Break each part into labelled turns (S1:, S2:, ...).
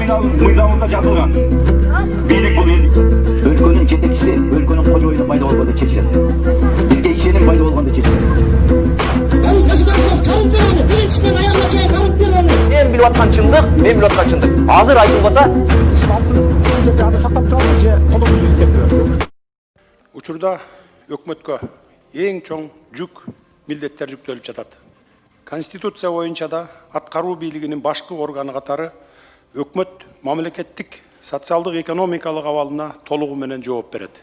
S1: Мыйзамызда жазылган. Бийлик бул эл өлкөнүн жетекчиси, өлкөнүн кожоюну пайда болгондо чечилет. Бизге ишеним пайда болгондо чечилет.
S2: Мен билип аткан чындык, мен билип аткан чындык. Азыр айтылбаса, ушул жерде азыр сактап турабы же колдоп деп турат.
S3: Учурда өкмөткө эң чоң жүк милдеттер жүктөлүп жатат. Конституция боюнча да аткаруу бийлигинин башкы органы катары өкмөт мамлекеттик социалдык экономикалык абалына толугу менен жооп берет.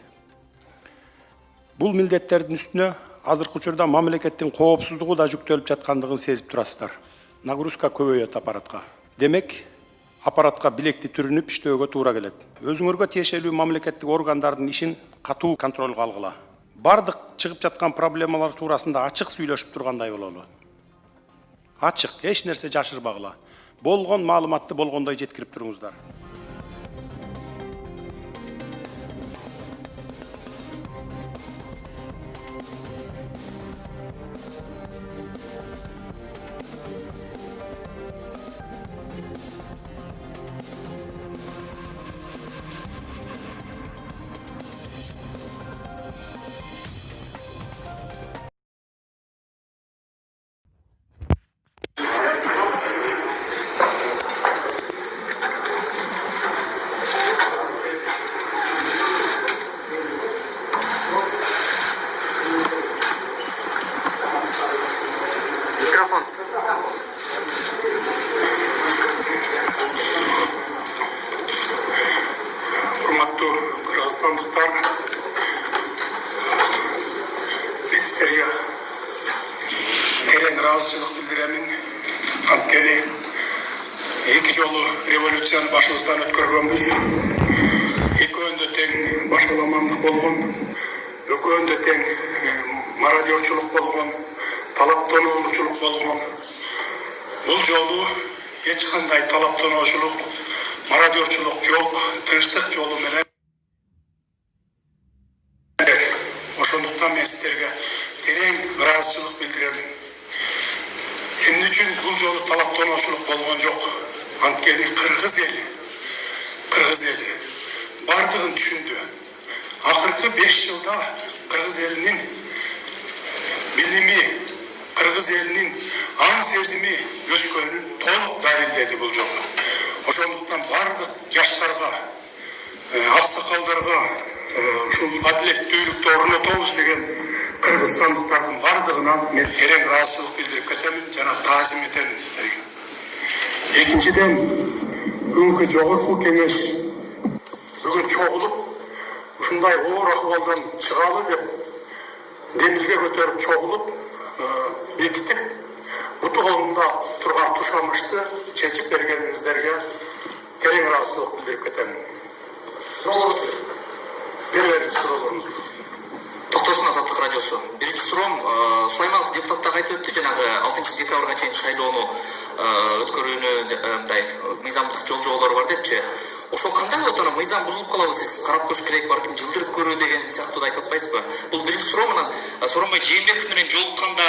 S3: Бул милдеттердин үстүнө азыркы учурда мамлекеттин коопсуздугу да жүктөлүп жаткандыгын сезип турасыздар. Нагрузка көбөйөт аппаратка. Демек, аппаратка билекти түрүнүп иштөөгө туура келет. Өзүңөргө тиешелүү мамлекеттик органдардын ишин катуу контролго алгыла. Бардык чыгып жаткан проблемалар туурасында ачык сүйлөшүп тургандай бололу. Ачык, эч нерсе жашырбагыла. Болгон маалыматты болгондой жеткирип туруңуздар. Кыргызстандыктар, мен силерге терең ыраазычылык билдиремин. Анткени эки жолу революцияны башыбыздан өткөргөнбүз. Экөөндө тең башаламандык болгон, экөөндө тең мародерчулук болгон, талаптоонуучулук болгон. Бул жолу эч кандай талаптоонуучулук, мародерчулук жок, тынчтык жолу менен. Ошондуктан мен силерге терең ыраазычылык билдиремин. Эмне үчүн бул жолу талаптоонуучулук болгон жок? Анткени кыргыз эли бардыгын түшүндү. Акыркы 5 жылда кыргыз элинин билими, кыргыз элинин аң сезими өскөнүн толук далилдеди бул жолу. Ошондуктан бардык жаштарга, аксакалдарга ушул адилеттүүлүктү орнотобуз деген кыргызстандыктардын бардыгына мен терең ыраазычылык билдирип кетемин жана таазим этемин силерге. Экинчиден, бүгүнкү жогорку кеңеш бүгүн чогулуп, ушундай оор акыбалдан чыгалы деп демилге көтөрүп чогулуп, бекитип, буту колунда турган тушамышты чечип бергениңиздерге терең ыраазычылык билдирип кетемин.
S4: Токтосун Азаттык радиосу. Биринчи суроом, Сулайманов депутаттар айтып өттү, жанагы 6 декабрга чейин шайлоону өткөрүүнү мындай мыйзамдык жол-жоболору бар депчи. Ошол кандай болот, ана мыйзам бузулуп калабы, сиз карап көрүш керек, балким жылдырып көрүү деген сыяктуу да айтып атпайсызбы? Бул биринчи суроо. Анан Сооронбай Жээнбеков менен жолукканда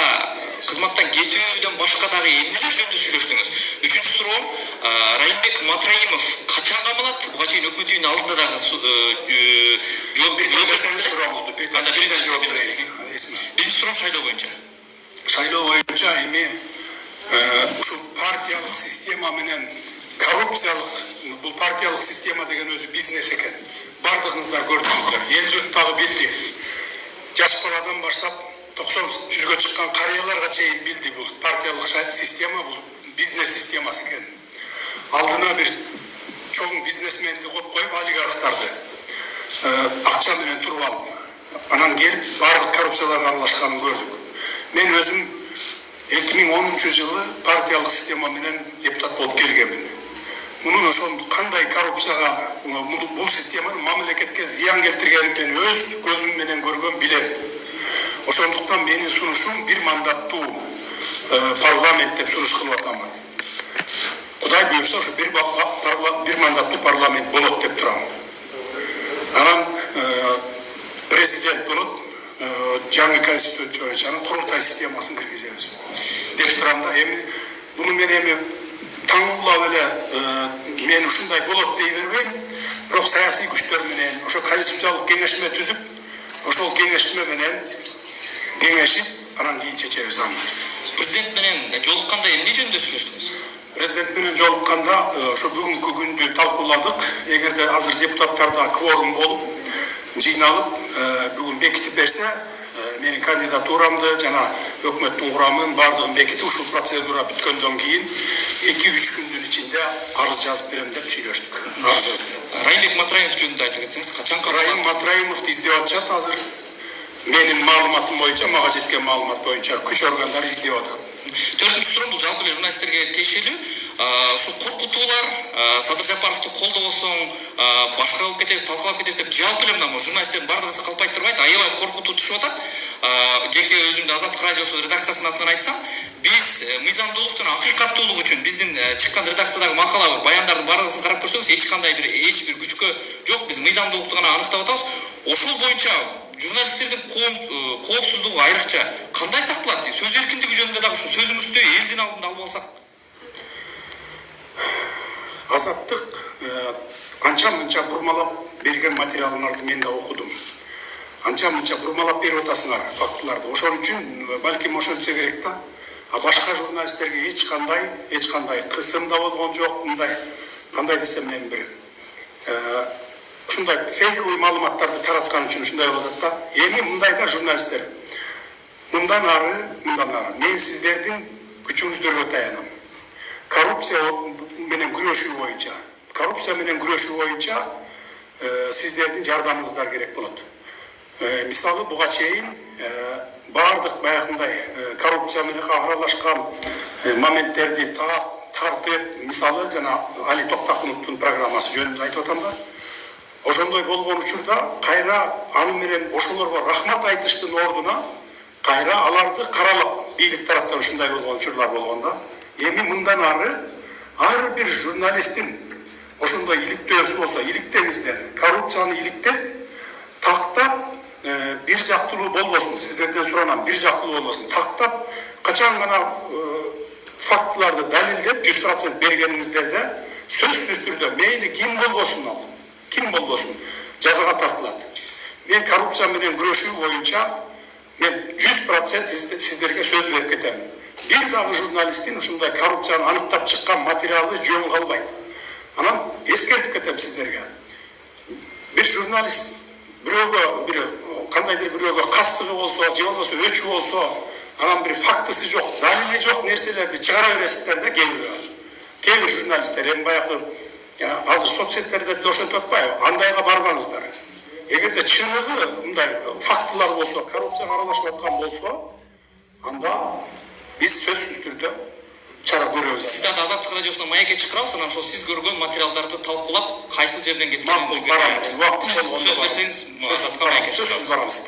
S4: кызматтан кетүүдөн башка дагы эмнелер жөнүндө сүйлөштүңүз? Үчүнчү суроом, Райымбек Матраимов качан камалат? Буга чейин өкмөт үйүнүн алдында дагы жооп берсеңиз, анда биринчи жооп бересиз. Биринчи суроом шайлоо боюнча.
S3: Шайлоо боюнча эми ушул партиялык система менен коррупциялык, бул партиялык система деген өзү бизнес экен. Бардыгыңыздар көрдүңүздөр. Эл журт дагы билди. Жаш баладан баштап 90-100гө чыккан карыяларга чейин билди бул партиялык система, бул бизнес системасы экен. Алдына бир чоң бизнесменди коюп олигархтарды акча менен туруп алып, анан келип бардык коррупцияларга аралашканын көрдүк. Мен өзүм 2010-жылы партиялык система менен депутат болуп келгенмин. Мунун ошол кандай коррупцияга, бул системанын мамлекетке зыян келтиргенин мен өз көзүм менен көргөн билем. Ошондуктан менин сунушум бир мандаттуу парламент деп сунуш кылып атамын. Кудай буйрса ошо бир мандаттуу парламент болот деп турам. Анан президент болот, жаңы конституциянын курултай системасын киргизебиз деп турам да. Эми буну мен таңулап эле мен ушундай болот дей бербейм, бирок саясий күчтөр менен ошо конституциялык кеңешме түзүп, ошол кеңешме менен кеңешип, анан кийин чечебиз аны.
S4: Президент менен жолукканда эмне жөнүндө сүйлөштүңүз?
S3: Президент менен жолукканда ошо бүгүнкү күндү талкууладык. Эгерде азыр депутаттарда кворум болуп, жыйналып, бүгүн бекитип берсе, менин кандидатурамды жана өкмөттүн курамын бардыгын бекитип, ушул процедура бүткөндөн кийин 2-3 күндүн ичинде арыз жазып берем деп сүйлөштүк. Арыз жазып берем.
S4: Райымбек Матраимов жөнүндө айтып кетсеңиз, качан
S3: Райым Матраимовду издеп атышат азыр. Менин маалыматым боюнча, мага жеткен маалымат боюнча күч органдары издеп атат.
S4: 4-нчү суроо бул жалпы эле журналисттерге тиешелүү. Ушу коркутуулар, Садыр Жапаровду колдобосоң, башка кылып кетебиз, талкалап кетебиз деп жалпы эле мына журналисттердин бардыгы калпай турбайт, аябай коркутуу түшүп атат. Жеке өзүмдү Азаттык радиосу редакциясынын атынан айтсам, биз мыйзамдуулук жана акыйкаттуулук үчүн биздин чыккан редакциядагы макала, баяндардын бардыгын карап көрсөңүз, эч бир күчкө жок, биз мыйзамдуулукту гана аныктап атабыз. Ошол боюнча журналисттердин коопсуздугу айрыкча кандай сакталат? Сөз эркиндиги жөнүндө дагы ушу сөзүңүздү элдин алдында алып алсак.
S3: Азаттык анча мынча бурмалап берген материалдарды мен да окудум. Анча мынча бурмалап берип атасыңар фактыларды. Ошон үчүн балким ошентсе керек да. Башка журналисттерге эч кандай кысым да болгон жок, мындай кандай десем мен бир ушундай фейковый маалыматтарды тараткан үчүн ушундай болот да. Эми мындай да журналисттер. Мындан ары мен сиздердин күчүңүздөргө таянам. Коррупция менен күрөшүү боюнча сиздердин жардамыңыздар керек болот. Мисалы буга чейин бардык баягындай коррупция менен аралашкан моменттерди тартып, мисалы жана Али Токтакуновдун программасы жөнүндө айтып атам да. Ошондой болгон учурда кайра аны менен ошолорго рахмат айтыштын ордуна кайра аларды каралап бийлик тараптан ушундай болгон учурлар болгон да. Эми мындан ар бир журналисттин ошондой иликтөөсү болсо, иликтеңиздер, коррупцияны иликтеп, тактап, бир жактылуу болбосун, сиздерден суранам, бир жактылуу болбосун, тактап, качан гана фактыларды далилдеп 100% бергениңиздерде сөзсүз түрдө мейли ким болбосун, жазага тартылат. Мен коррупция менен күрөшүү боюнча мен 100% сиздерге сөз берип кетем. Бир дагы журналисттин ушундай коррупцияны аныктап чыккан материалы жөн калбайт. Анан эскертип кетем сиздерге. Бир журналист кандайдыр бирөөгө кастыгы болсо, же болбосо өчү болсо, анан бир фактысы жок, далили жок нерселерди чыгара бересиздер да кээ бир журналисттер эми баягы азыр соцсеттерде деле ошентип атпайбы? Андайга барбаңыздар. Эгерде чыныгы мындай фактылар болсо, коррупцияга аралашып аткан болсо, анда биз сөзсүз түрдө чара көрөбүз.
S4: Сиз да Азаттык радиосуна маекке чакырабыз, анан ошол сиз көргөн материалдарды талкуулап, кайсыл жерден кеткенин
S3: барабыз.
S4: сөз берсеңиз, Азаттыкка маекке чакырабыз.
S3: Барабыз.